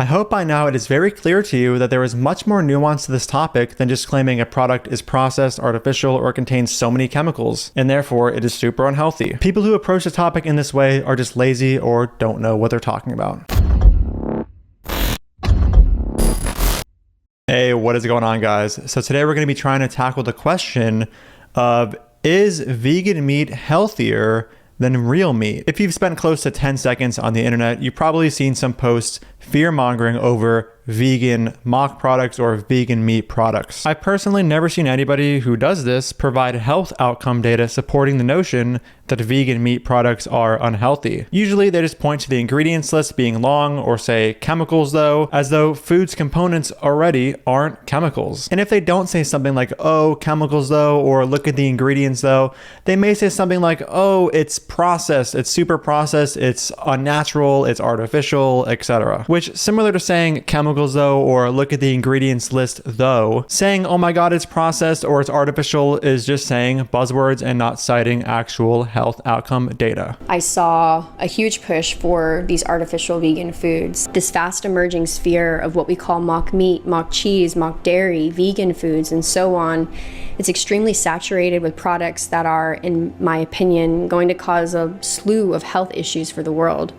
I hope by now it is very clear to you that there is much more nuance to this topic than just claiming a product is processed, artificial, or contains so many chemicals, and therefore it is super unhealthy. People who approach the topic in this way are just lazy or don't know what they're talking about. Hey, what is going on, guys? So today we're going to be trying to tackle the question of, is vegan meat healthier than real meat? If you've spent close to 10 seconds on the internet, you've probably seen some posts fear-mongering over vegan mock products or vegan meat products. I've personally never seen anybody who does this provide health outcome data supporting the notion that vegan meat products are unhealthy. Usually they just point to the ingredients list being long or say chemicals though, as though food's components already aren't chemicals. And if they don't say something like, oh, chemicals though, or look at the ingredients though, they may say something like, oh, it's processed, it's super processed, it's unnatural, it's artificial, etc. Which, similar to saying chemicals though, or look at the ingredients list though, saying, oh my god, it's processed or it's artificial is just saying buzzwords and not citing actual health outcome data. I saw a huge push for these artificial vegan foods. This fast emerging sphere of what we call mock meat, mock cheese, mock dairy, vegan foods, and so on. It's extremely saturated with products that are, in my opinion, going to cause a slew of health issues for the world.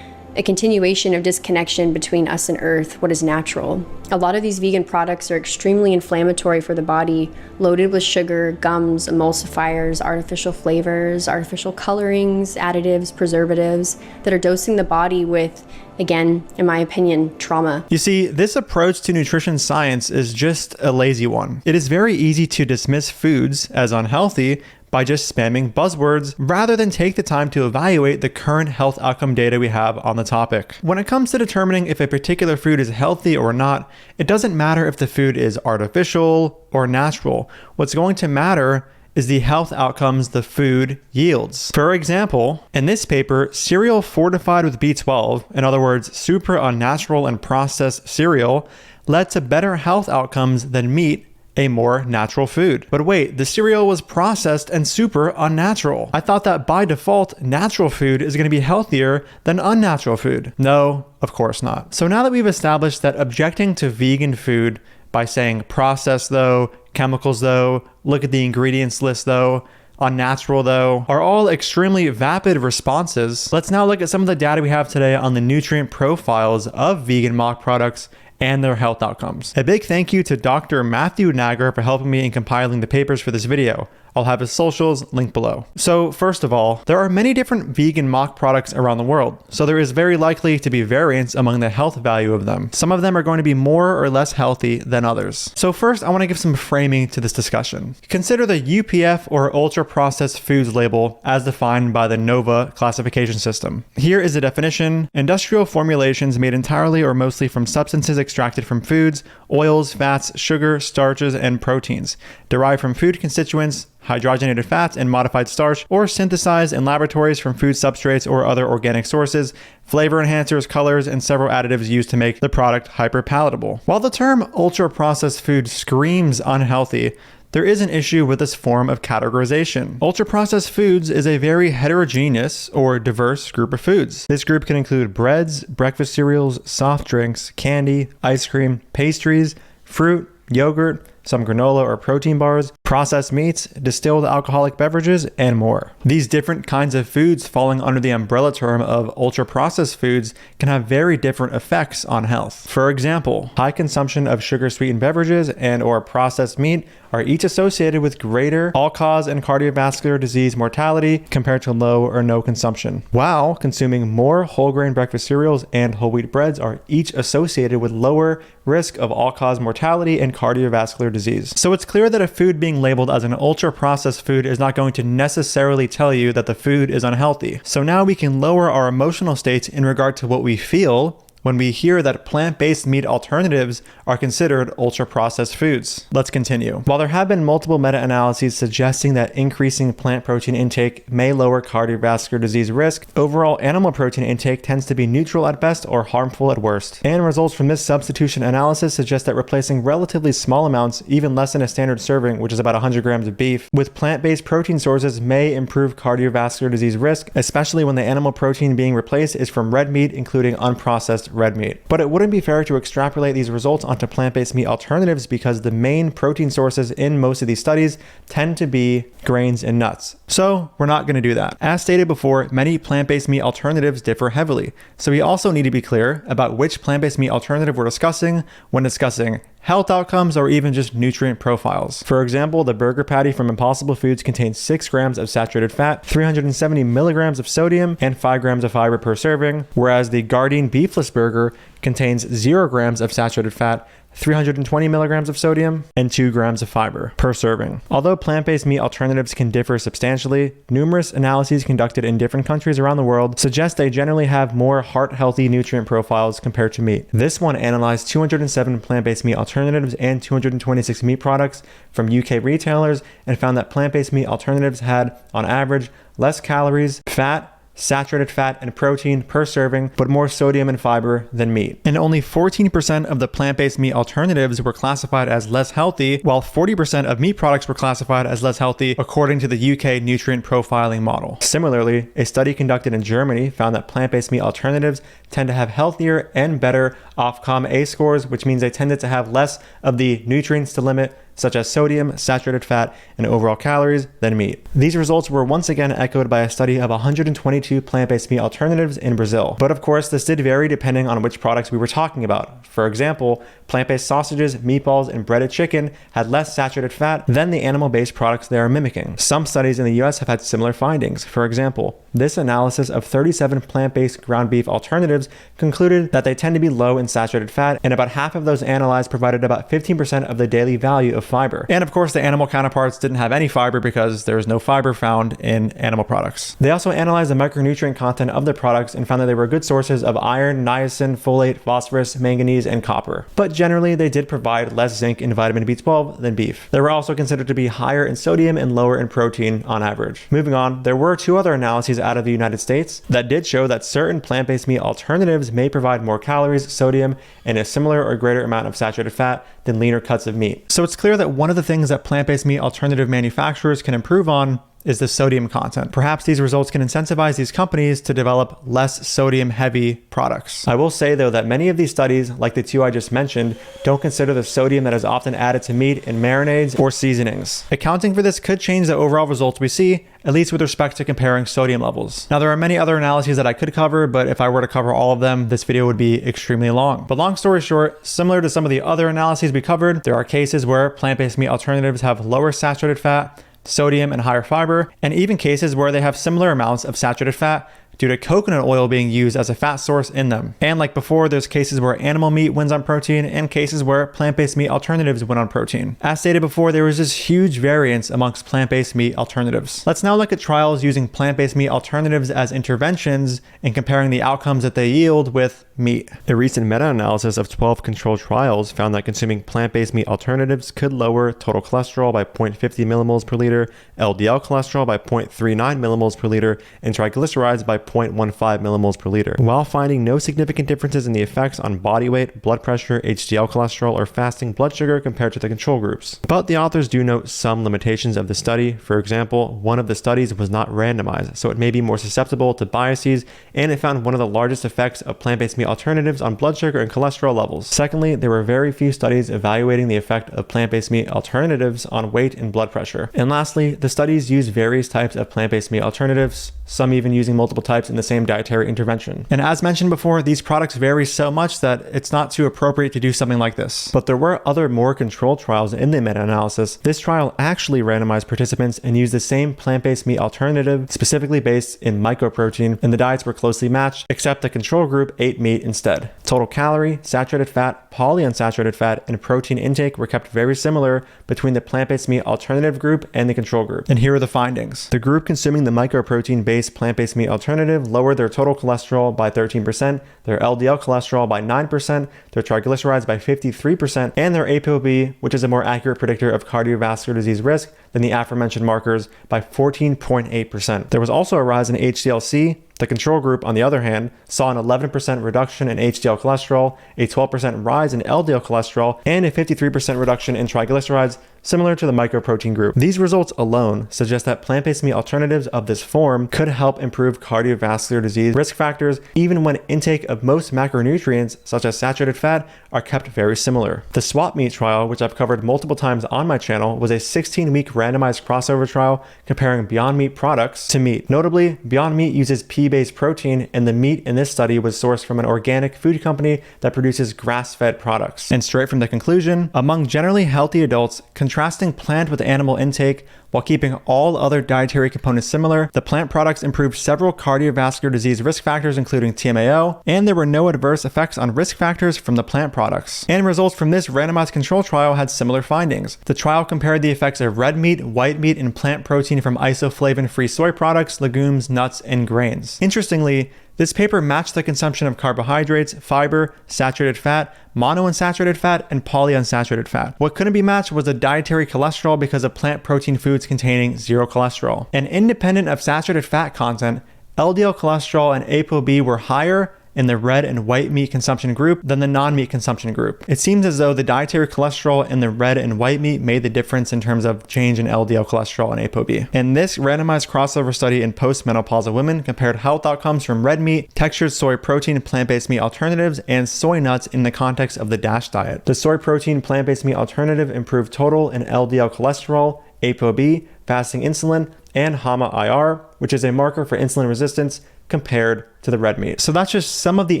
A continuation of disconnection between us and Earth, what is natural. A lot of these vegan products are extremely inflammatory for the body, loaded with sugar, gums, emulsifiers, artificial flavors, artificial colorings, additives, preservatives that are dosing the body with, again, in my opinion, trauma. You see, this approach to nutrition science is just a lazy one. It is very easy to dismiss foods as unhealthy by just spamming buzzwords rather than take the time to evaluate the current health outcome data we have on the topic. When it comes to determining if a particular food is healthy or not, it doesn't matter if the food is artificial or natural. What's going to matter is the health outcomes the food yields. For example, in this paper, cereal fortified with B12, in other words, super unnatural and processed cereal, led to better health outcomes than meat, a more natural food. But wait, the cereal was processed and super unnatural. I thought that by default, natural food is going to be healthier than unnatural food. No, of course not. So now that we've established that objecting to vegan food by saying processed though, chemicals though, look at the ingredients list though, unnatural though, are all extremely vapid responses, let's now look at some of the data we have today on the nutrient profiles of vegan mock products and their health outcomes. A big thank you to Dr. Matthew Nagar for helping me in compiling the papers for this video. I'll have his socials linked below. So first of all, there are many different vegan mock products around the world, so there is very likely to be variance among the health value of them. Some of them are going to be more or less healthy than others. So first, I want to give some framing to this discussion. Consider the UPF or ultra processed foods label as defined by the NOVA classification system. Here is the definition: industrial formulations made entirely or mostly from substances extracted from foods, oils, fats, sugar, starches, and proteins, derived from food constituents, hydrogenated fats, and modified starch, or synthesized in laboratories from food substrates or other organic sources, flavor enhancers, colors, and several additives used to make the product hyper-palatable. While the term ultra-processed food screams unhealthy, there is an issue with this form of categorization. Ultra-processed foods is a very heterogeneous or diverse group of foods. This group can include breads, breakfast cereals, soft drinks, candy, ice cream, pastries, fruit, yogurt, some granola or protein bars, processed meats, distilled alcoholic beverages, and more. These different kinds of foods falling under the umbrella term of ultra-processed foods can have very different effects on health. For example, high consumption of sugar-sweetened beverages and or processed meat are each associated with greater all-cause and cardiovascular disease mortality compared to low or no consumption, while consuming more whole grain breakfast cereals and whole wheat breads are each associated with lower risk of all-cause mortality and cardiovascular disease. So it's clear that a food being labeled as an ultra-processed food is not going to necessarily tell you that the food is unhealthy. So now we can lower our emotional states in regard to what we feel when we hear that plant-based meat alternatives are considered ultra-processed foods. Let's continue. While there have been multiple meta-analyses suggesting that increasing plant protein intake may lower cardiovascular disease risk, overall animal protein intake tends to be neutral at best or harmful at worst. And results from this substitution analysis suggest that replacing relatively small amounts, even less than a standard serving, which is about 100 grams of beef, with plant-based protein sources may improve cardiovascular disease risk, especially when the animal protein being replaced is from red meat, including unprocessed red meat. But it wouldn't be fair to extrapolate these results onto plant-based meat alternatives because the main protein sources in most of these studies tend to be grains and nuts. So we're not going to do that. As stated before, many plant-based meat alternatives differ heavily. So we also need to be clear about which plant-based meat alternative we're discussing when discussing health outcomes or even just nutrient profiles. For example, the burger patty from Impossible Foods contains 6 grams of saturated fat, 370 milligrams of sodium, and 5 grams of fiber per serving, whereas the Gardein beefless burger contains 0 grams of saturated fat, 320 milligrams of sodium, and 2 grams of fiber per serving. Although plant-based meat alternatives can differ substantially, numerous analyses conducted in different countries around the world suggest they generally have more heart-healthy nutrient profiles compared to meat. This one analyzed 207 plant-based meat alternatives and 226 meat products from UK retailers and found that plant-based meat alternatives had, on average, less calories, fat, saturated fat, and protein per serving, but more sodium and fiber than meat. And only 14% of the plant-based meat alternatives were classified as less healthy, while 40% of meat products were classified as less healthy according to the UK nutrient profiling model. Similarly, a study conducted in Germany found that plant-based meat alternatives tend to have healthier and better Ofcom A scores, which means they tended to have less of the nutrients to limit, such as sodium, saturated fat, and overall calories, than meat. These results were once again echoed by a study of 122 plant-based meat alternatives in Brazil. But of course, this did vary depending on which products we were talking about. For example, plant-based sausages, meatballs, and breaded chicken had less saturated fat than the animal-based products they are mimicking. Some studies in the US have had similar findings. For example, this analysis of 37 plant-based ground beef alternatives concluded that they tend to be low in saturated fat, and about half of those analyzed provided about 15% of the daily value of fiber. And of course, the animal counterparts didn't have any fiber because there is no fiber found in animal products. They also analyzed the micronutrient content of the products and found that they were good sources of iron, niacin, folate, phosphorus, manganese, and copper. But generally, they did provide less zinc and vitamin B12 than beef. They were also considered to be higher in sodium and lower in protein on average. Moving on, there were 2 other analyses out of the United States that did show that certain plant-based meat alternatives may provide more calories, sodium, and a similar or greater amount of saturated fat than leaner cuts of meat. So it's clear that one of the things that plant-based meat alternative manufacturers can improve on is the sodium content. Perhaps these results can incentivize these companies to develop less sodium-heavy products. I will say, though, that many of these studies, like the 2 I just mentioned, don't consider the sodium that is often added to meat in marinades or seasonings. Accounting for this could change the overall results we see, at least with respect to comparing sodium levels. Now, there are many other analyses that I could cover, but if I were to cover all of them, this video would be extremely long. But long story short, similar to some of the other analyses we covered, there are cases where plant-based meat alternatives have lower saturated fat, sodium, and higher fiber, and even cases where they have similar amounts of saturated fat due to coconut oil being used as a fat source in them. And like before, there's cases where animal meat wins on protein and cases where plant-based meat alternatives win on protein. As stated before, there was this huge variance amongst plant-based meat alternatives. Let's now look at trials using plant-based meat alternatives as interventions and comparing the outcomes that they yield with meat. A recent meta-analysis of 12 controlled trials found that consuming plant-based meat alternatives could lower total cholesterol by 0.50 millimoles per liter, LDL cholesterol by 0.39 millimoles per liter, and triglycerides by 0.15 millimoles per liter, while finding no significant differences in the effects on body weight, blood pressure, HDL cholesterol, or fasting blood sugar compared to the control groups. But the authors do note some limitations of the study. For example, one of the studies was not randomized, so it may be more susceptible to biases, and it found one of the largest effects of plant-based meat alternatives on blood sugar and cholesterol levels. Secondly, there were very few studies evaluating the effect of plant-based meat alternatives on weight and blood pressure. And lastly, the studies used various types of plant-based meat alternatives, some even using multiple types in the same dietary intervention. And as mentioned before, these products vary so much that it's not too appropriate to do something like this. But there were other more controlled trials in the meta-analysis. This trial actually randomized participants and used the same plant-based meat alternative, specifically based in mycoprotein, and the diets were closely matched, except the control group ate meat instead. Total calorie, saturated fat, polyunsaturated fat, and protein intake were kept very similar between the plant-based meat alternative group and the control group. And here are the findings. The group consuming the mycoprotein-based plant-based meat alternative lowered their total cholesterol by 13%, their LDL cholesterol by 9%, their triglycerides by 53%, and their ApoB, which is a more accurate predictor of cardiovascular disease risk than the aforementioned markers, by 14.8%. There was also a rise in HDL-C, The control group, on the other hand, saw an 11% reduction in HDL cholesterol, a 12% rise in LDL cholesterol, and a 53% reduction in triglycerides, similar to the mycoprotein group. These results alone suggest that plant-based meat alternatives of this form could help improve cardiovascular disease risk factors, even when intake of most macronutrients, such as saturated fat, are kept very similar. The swap meat trial, which I've covered multiple times on my channel, was a 16-week randomized crossover trial comparing Beyond Meat products to meat. Notably, Beyond Meat uses pea-based protein, and the meat in this study was sourced from an organic food company that produces grass-fed products. And straight from the conclusion, among generally healthy adults, contrasting plant with animal intake while keeping all other dietary components similar, the plant products improved several cardiovascular disease risk factors, including TMAO, and there were no adverse effects on risk factors from the plant products. And results from this randomized control trial had similar findings. The trial compared the effects of red meat, white meat, and plant protein from isoflavin-free soy products, legumes, nuts, and grains. Interestingly, this paper matched the consumption of carbohydrates, fiber, saturated fat, monounsaturated fat, and polyunsaturated fat. What couldn't be matched was the dietary cholesterol because of plant protein foods containing zero cholesterol. And independent of saturated fat content, LDL cholesterol and ApoB were higher in the red and white meat consumption group than the non-meat consumption group. It seems as though the dietary cholesterol in the red and white meat made the difference in terms of change in LDL cholesterol and ApoB. And this randomized crossover study in postmenopausal women compared health outcomes from red meat, textured soy protein, plant-based meat alternatives, and soy nuts in the context of the DASH diet. The soy protein plant-based meat alternative improved total in LDL cholesterol, ApoB, fasting insulin, and HAMA-IR, which is a marker for insulin resistance, compared to the red meat. So that's just some of the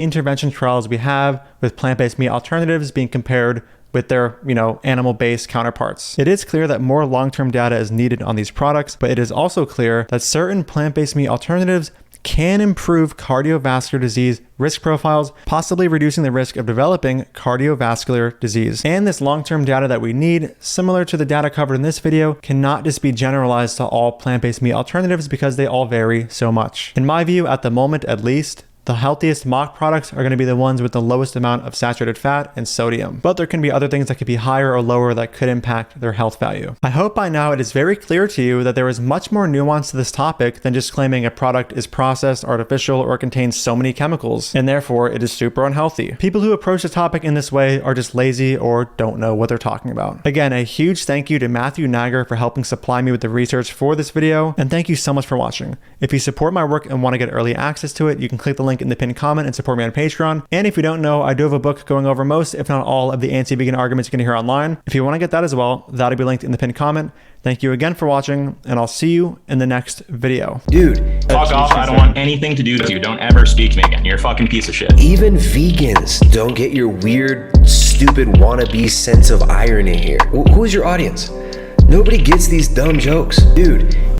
intervention trials we have with plant-based meat alternatives being compared with their, animal-based counterparts. It is clear that more long-term data is needed on these products, but it is also clear that certain plant-based meat alternatives can improve cardiovascular disease risk profiles, possibly reducing the risk of developing cardiovascular disease. And this long-term data that we need, similar to the data covered in this video, cannot just be generalized to all plant-based meat alternatives because they all vary so much. In my view, at the moment at least, the healthiest mock products are going to be the ones with the lowest amount of saturated fat and sodium, but there can be other things that could be higher or lower that could impact their health value. I hope by now it is very clear to you that there is much more nuance to this topic than just claiming a product is processed, artificial, or contains so many chemicals, and therefore it is super unhealthy. People who approach the topic in this way are just lazy or don't know what they're talking about. Again, a huge thank you to Matthew Nagar for helping supply me with the research for this video, and thank you so much for watching. If you support my work and want to get early access to it, you can click the link in the pinned comment and support me on Patreon. And if you don't know, I do have a book going over most, if not all, of the anti-vegan arguments you can hear online. If you want to get that as well, that'll be linked in the pinned comment. Thank you again for watching, and I'll see you in the next video. Dude. Fuck off, I don't want anything to do with you. Don't ever speak to me again. You're a fucking piece of shit. Even vegans don't get your weird, stupid wannabe sense of irony here. Who is your audience? Nobody gets these dumb jokes. Dude.